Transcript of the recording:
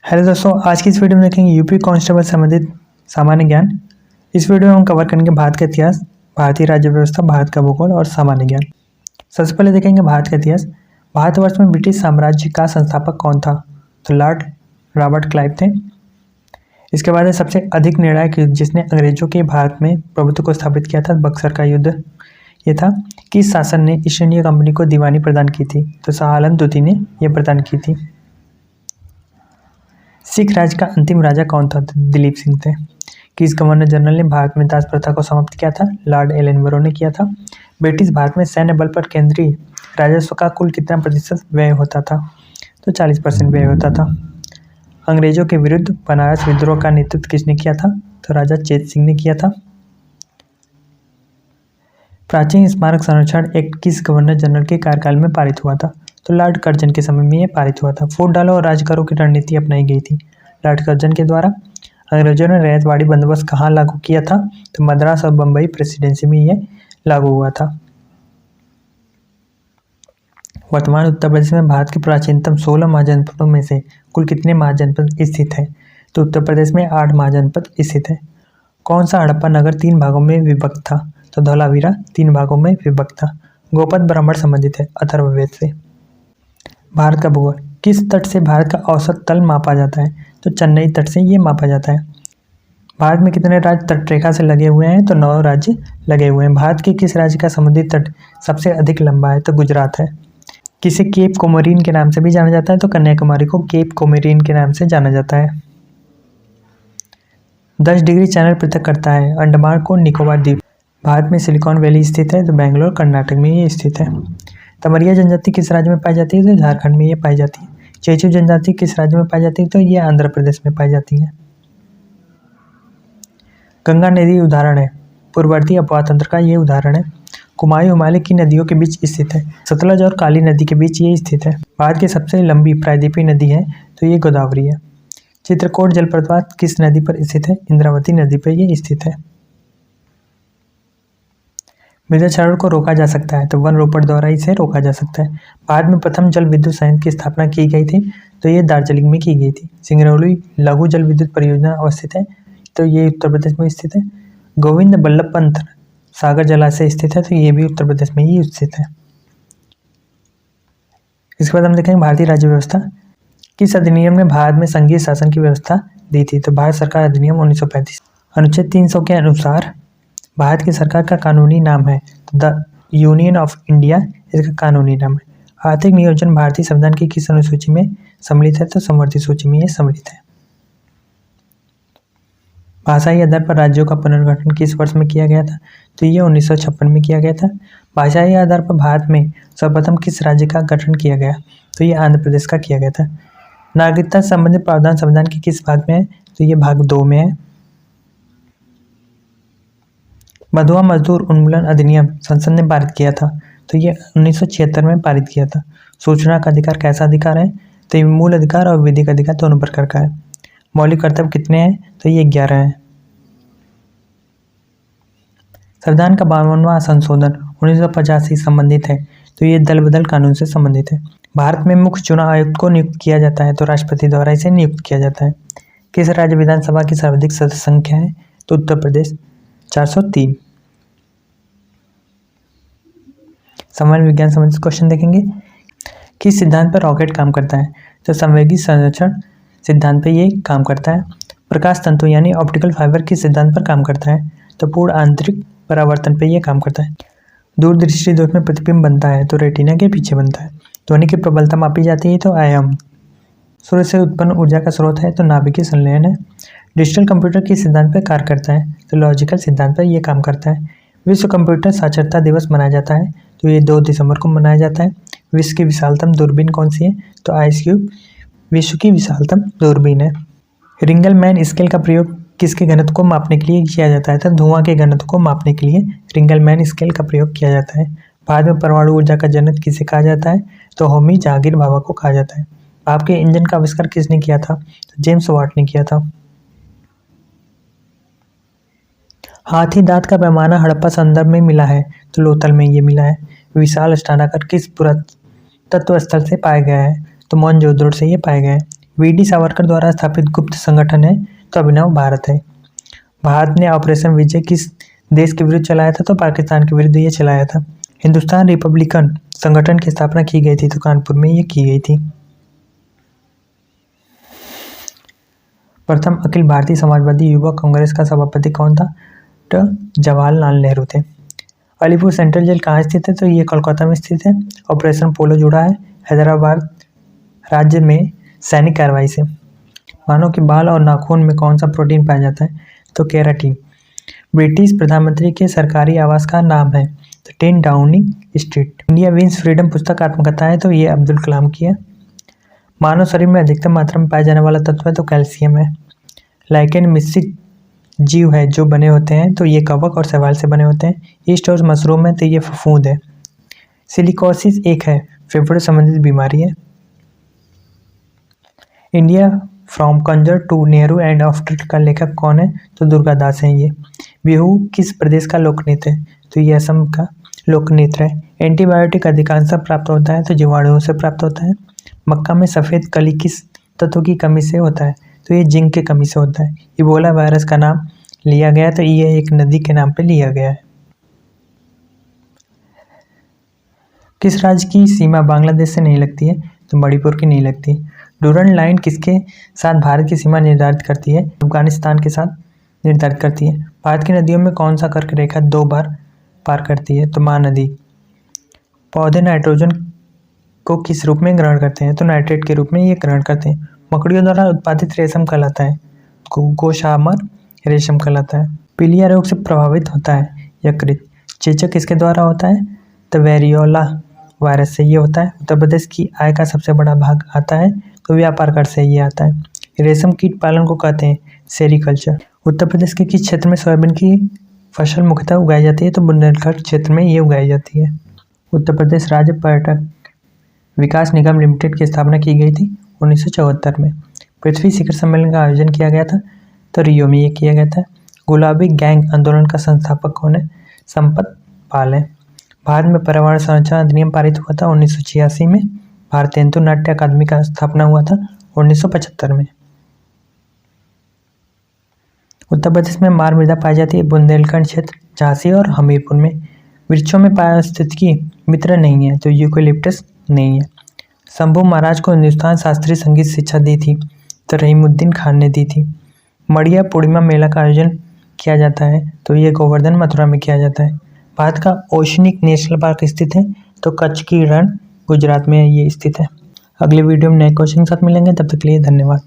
Hello दोस्तों, आज की इस वीडियो में देखेंगे यूपी कांस्टेबल संबंधित सामान्य ज्ञान। इस वीडियो में हम कवर करेंगे भारत का इतिहास, भारतीय राज्य व्यवस्था, भारत का भूगोल और सामान्य ज्ञान। सबसे पहले देखेंगे भारत का इतिहास। भारतवर्ष में ब्रिटिश साम्राज्य का संस्थापक कौन था? तो लॉर्ड रॉबर्ट क्लाइव थे। इसके बाद है सबसे अधिक निर्णायक युद्ध जिसने अंग्रेजों के भारत में प्रभुत्व को स्थापित किया था, बक्सर का युद्ध ये था। किस शासन ने ईस्ट इंडिया कंपनी को दीवानी प्रदान की थी? तो शाह आलम द्वितीय ने यह प्रदान की थी। सिख राज्य का अंतिम राजा कौन था? दिलीप सिंह थे। किस गवर्नर जनरल ने भारत में दास प्रथा को समाप्त किया था? लॉर्ड एलनबरो ने किया था। ब्रिटिश भारत में सैन्य बल पर केंद्रीय राजस्व का कुल कितना प्रतिशत व्यय होता था? तो 40% व्यय होता था। अंग्रेजों के विरुद्ध बनारस विद्रोह का नेतृत्व किसने किया था? तो राजा चेत सिंह ने किया था। प्राचीन स्मारक संरक्षण एक्ट किस गवर्नर जनरल के कार्यकाल में पारित हुआ था? तो लॉर्ड कर्जन के समय में यह पारित हुआ था। फूट डालो और राज करो की रणनीति अपनाई गई थी लॉर्ड कर्जन के द्वारा। अंग्रेजों ने रैयतवाड़ी बंदोबस्त कहाँ लागू किया था? तो मद्रास और बम्बई प्रेसिडेंसी में यह लागू हुआ था। वर्तमान उत्तर प्रदेश में भारत के प्राचीनतम 16 महाजनपदों में से कुल कितने महाजनपद स्थित हैं? तो उत्तर प्रदेश में 8 महाजनपद स्थित है। कौन सा हड़प्पा नगर 3 भागों में विभक्त था? तो धौलावीरा 3 भागों में विभक्त था। गोपद ब्राह्मण संबंधित है अथर्ववेद से। भारत का भूगोल। किस तट से भारत का औसत तल मापा जाता है? तो चेन्नई तट से ये मापा जाता है। भारत में कितने राज्य तटरेखा से लगे हुए हैं? तो 9 राज्य लगे हुए हैं। भारत के किस राज्य का समुद्री तट सबसे अधिक लंबा है? तो गुजरात है। किसे केप कोमोरिन के नाम से भी जाना जाता है? तो कन्याकुमारी को केप कोमोरिन के नाम से जाना जाता है। 10 डिग्री चैनल पृथक करता है अंडमान को निकोबार द्वीप। भारत में सिलिकॉन वैली स्थित है, तो बेंगलोर कर्नाटक में ये स्थित है। तमरिया जनजाति किस राज्य में पाई जाती है? तो झारखंड में ये पाई जाती है। चेचू जनजाति किस राज्य में पाई जाती है? तो ये आंध्र प्रदेश में पाई जाती है। गंगा नदी उदाहरण है, पूर्ववर्ती अपवाह तंत्र का ये उदाहरण है। कुमायूं हिमालय की नदियों के बीच स्थित है, सतलज और काली नदी के बीच ये स्थित है। भारत की सबसे लंबी प्रायद्वीपीय नदी है, तो ये गोदावरी है। चित्रकोट जलप्रपात किस नदी पर स्थित है? इंद्रावती नदी पर ये स्थित है। मृदा क्षरण को रोका जा सकता है, तो वन रोपण द्वारा इसे रोका जा सकता है। भारत में प्रथम जल विद्युत संयंत्र की स्थापना की गई थी, तो ये दार्जिलिंग में की गई थी। सिंगरौली लघु जल विद्युत परियोजना अवस्थित है, तो ये उत्तर प्रदेश में स्थित है। गोविंद बल्लभ पंत सागर जलाशय स्थित है, तो ये भी उत्तर प्रदेश में ही स्थित है। इसके बाद हम देखेंगे भारतीय राज्य व्यवस्था। किस अधिनियम ने भारत में संघीय शासन की व्यवस्था दी थी? तो भारत सरकार अधिनियम 1935। अनुच्छेद 300 के अनुसार भारत की सरकार का कानूनी नाम है द यूनियन ऑफ इंडिया, इसका कानूनी नाम है। आर्थिक नियोजन भारतीय संविधान की किस अनुसूची में सम्मिलित है? तो संवर्धित सूची में यह सम्मिलित है। भाषाई आधार पर राज्यों का पुनर्गठन किस वर्ष में किया गया था? तो ये 1956 में किया गया था। भाषाई आधार पर भारत में सर्वप्रथम किस राज्य का गठन किया गया? तो ये आंध्र प्रदेश का किया गया था। नागरिकता से संबंधित प्रावधान संविधान के किस भाग में है? तो ये भाग 2 में है। मधुआ मजदूर उन्मूलन अधिनियम संसद ने पारित किया था, तो ये 1976 में पारित किया था। सूचना का अधिकार कैसा अधिकार है? तो ये मूल अधिकार और विधिक अधिकार दोनों प्रकार का है। मौलिक कर्तव्य कितने हैं? तो ये 11 हैं। संविधान का 52वां संशोधन 1985 संबंधित है, तो ये दल बदल कानून से संबंधित है। भारत में मुख्य चुनाव आयुक्त को नियुक्त किया जाता है, तो राष्ट्रपति द्वारा इसे नियुक्त किया जाता है। किस राज्य विधानसभा की सर्वाधिक सदस्य संख्या है? तो उत्तर प्रदेश 403। सामान्य विज्ञान संबंधित क्वेश्चन देखेंगे। किस सिद्धांत पर रॉकेट काम करता है? तो संवेगी संरक्षण सिद्धांत पर ये काम करता है। प्रकाश तंतु यानी ऑप्टिकल फाइबर किस सिद्धांत पर काम करता है? तो पूर्ण आंतरिक परावर्तन पर यह काम करता है। दूरदृष्टि दोष में प्रतिबिंब बनता है, तो रेटिना के पीछे बनता है। ध्वनि की प्रबलता मापी जाती है, तो आयाम। सूर्य से उत्पन्न ऊर्जा का स्रोत है, तो नाभिकीय संलयन है। डिजिटल कंप्यूटर किस सिद्धांत पर कार्य करता है? तो लॉजिकल सिद्धांत पर यह काम करता है। विश्व कंप्यूटर साक्षरता दिवस मनाया जाता है, तो ये 2 दिसंबर को मनाया जाता है। विश्व की विशालतम दूरबीन कौन सी है? तो आइस क्यूब विश्व की विशालतम दूरबीन है। रिंगलमैन स्केल का प्रयोग किसके घनत्व को मापने के लिए किया जाता है? तो धुआं के घनत्व को मापने के लिए रिंगलमैन स्केल का प्रयोग किया जाता है। भारत में परमाणु ऊर्जा का जनक किसे कहा जाता है? तो होमी जहांगीर भाभा को कहा जाता है। भाप के इंजन का आविष्कार किसने किया था? तो जेम्स वाट ने किया था। हाथी दांत का पैमाना हड़प्पा संदर्भ में मिला है, तो लोथल में ये मिला है। विशाल स्नानागार किस पुरातत्व स्थल से पाया गया है? तो मोहनजोदड़ो से ये पाया गया है। वीडी सावरकर द्वारा स्थापित गुप्त संगठन है तो अभिनव भारत है। भारत ने ऑपरेशन विजय किस देश के विरुद्ध चलाया था? तो पाकिस्तान के विरुद्ध ये चलाया था। हिंदुस्तान रिपब्लिकन संगठन की स्थापना की गई थी तो कानपुर में ये की गई थी। प्रथम अखिल भारतीय समाजवादी युवा कांग्रेस का सभापति कौन था? तो जवाहरलाल नेहरू थे। अलीपुर सेंट्रल जेल कहाँ स्थित है? तो ये कोलकाता में स्थित है। ऑपरेशन पोलो जुड़ा है हैदराबाद राज्य में सैनिक कार्रवाई से। मानव के बाल और नाखून में कौन सा प्रोटीन पाया जाता है? तो केराटिन। ब्रिटिश प्रधानमंत्री के सरकारी आवास का नाम है तो 10 Downing Street. India wins freedom पुस्तक आत्मकथा है तो ये अब्दुल कलाम की है। मानव शरीर में अधिकतम मात्रा में पाया जाने वाला तत्व है तो कैल्शियम है। लाइकेन मिश्रित जीव है जो बने होते हैं तो ये कवक और शैवाल से बने होते हैं। ईस्ट और मशरूम है तो ये फफूंद है। सिलिकोसिस एक है फेफड़े संबंधित बीमारी है। India from Curzon to Nehru and after का लेखक कौन है? तो दुर्गादास हैं ये। बिहू किस प्रदेश का लोकनृत्य है? तो ये असम का लोकनृत्य है। एंटीबायोटिक अधिकांशतः प्राप्त होता है तो जीवाणुओं से प्राप्त होता है। मक्का में सफ़ेद कली किस तत्व की कमी से होता है? तो ये जिंक के कमी से होता है। इबोला वायरस का नाम लिया गया तो ये एक नदी के नाम पे लिया गया है। किस राज्य की सीमा बांग्लादेश से नहीं लगती है? तो मणिपुर की नहीं लगती। डूरंड लाइन किसके साथ भारत की सीमा निर्धारित करती है? अफगानिस्तान के साथ निर्धारित करती है। भारत की नदियों में कौन सा कर्क रेखा 2 बार पार करती है? तो महानदी। पौधे नाइट्रोजन को किस रूप में ग्रहण करते हैं? तो नाइट्रेट के रूप में ये ग्रहण करते हैं। मकड़ियों द्वारा उत्पादित रेशम कहलाता है गोशामर रेशम कहलाता है। पीलिया रोग से प्रभावित होता है यकृत। चेचक किसके द्वारा होता है? तो वेरियोला वायरस से ये होता है। उत्तर प्रदेश की आय का सबसे बड़ा भाग आता है तो व्यापार कर से ये आता है। रेशम कीट पालन को कहते हैं सेरिकल्चर। उत्तर प्रदेश के किस क्षेत्र में सोयाबीन की फसल मुख्यतः उगाई जाती है? तो बुंदेलखंड क्षेत्र में ये उगाई जाती है। उत्तर प्रदेश राज्य पर्यटक विकास निगम लिमिटेड की स्थापना की गई थी 1974 में। पृथ्वी शिखर सम्मेलन का आयोजन किया गया था तो रियो में ये किया गया था। गुलाबी गैंग आंदोलन का संस्थापक कौन है? संपत पाल है। भारत में पर्यावरण संरक्षण अधिनियम पारित हुआ था 1986 में। भारतीय हिंदू नाट्य अकादमी का स्थापना हुआ था 1975 में। उत्तर प्रदेश में मार मृदा पाई जाती है बुंदेलखंड क्षेत्र, झांसी और हमीरपुर में। वृक्षों में पारिस्थितिकी मित्र नहीं है तो यूकेलिप्टस नहीं है। शंभू महाराज को हिंदुस्तान शास्त्रीय संगीत शिक्षा दी थी तो रहीमुद्दीन खान ने दी थी। मड़िया पूर्णिमा मेला का आयोजन किया जाता है तो ये गोवर्धन मथुरा में किया जाता है। भारत का ओशनिक नेशनल पार्क स्थित है तो कच्छ की रण गुजरात में ये स्थित है। अगले वीडियो में नए क्वेश्चन के साथ मिलेंगे, तब तक के लिए धन्यवाद।